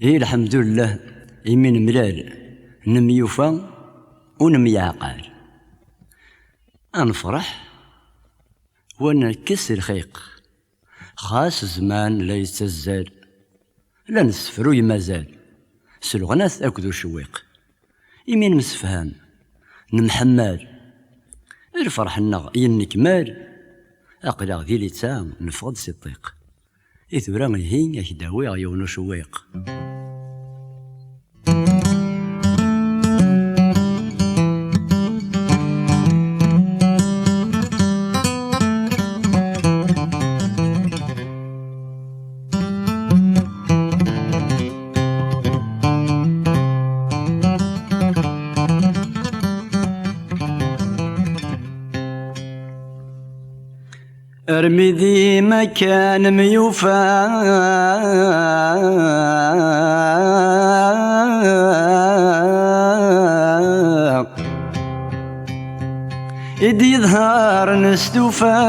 الحمد لله. يمين ملال نميوفا ونميعقل. نفرح ونكس الخيق، خاص زمان لا يستزال، لا نسفرو يمازال، سلغناث أكدو شويق. يمين مسفهام نمحمال، الفرح النغ ينكمال، أقلا ذي لتام نفض سيطيق. إثورا هين يهداوي غيونو شويق. ارمي ذي مكان ميوفا إدي يظهر نستوفا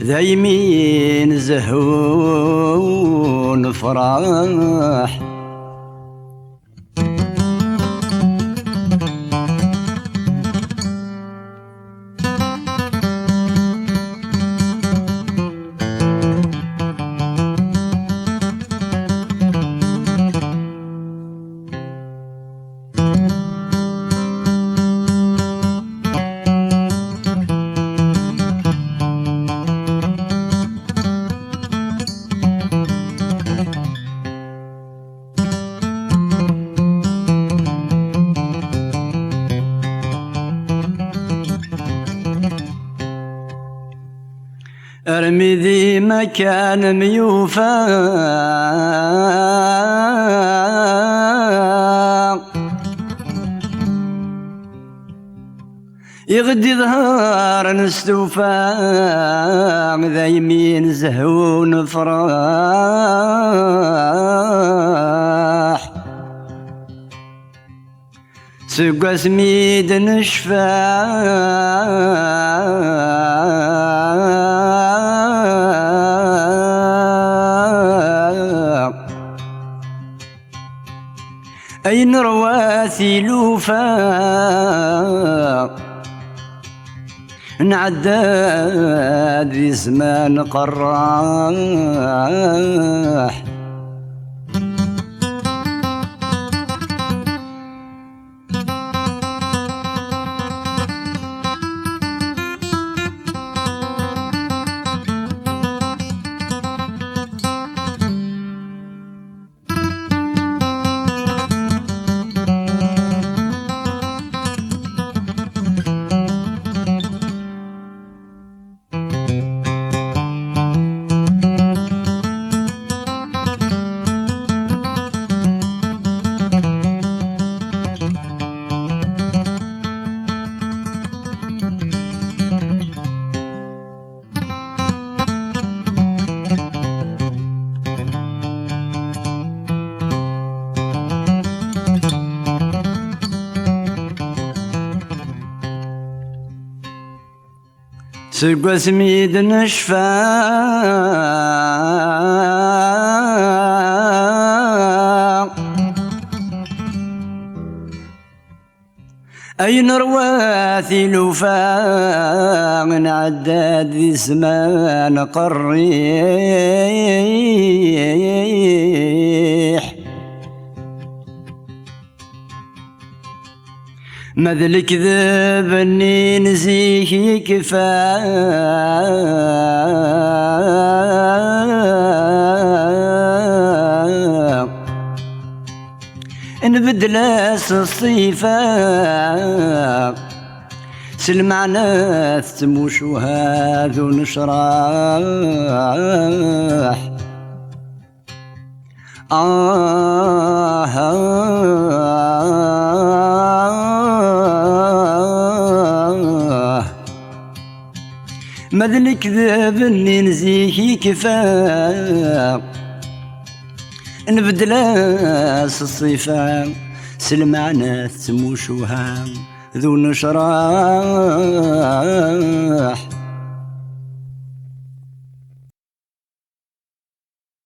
ذا يمين زهون فرح. ارمي ذي مكان ميوفا يغدي ظهر نستوفى ذا يمين زهون فرح. سقا سميد نشفى أين رواسي لوفا نعداد ذي زمان قراح. سقا سميد نشفى أين رواثي لوفا من عداد ذي زمان قريح. ماذا الكذب اني نزيه يكفى نبدل الصيفة سلمعنا تموش وهذا نشراح. ماذا الكذب اني نزيه كفا نبدل الصفة سلمعنا تموشوها ذو نشراح.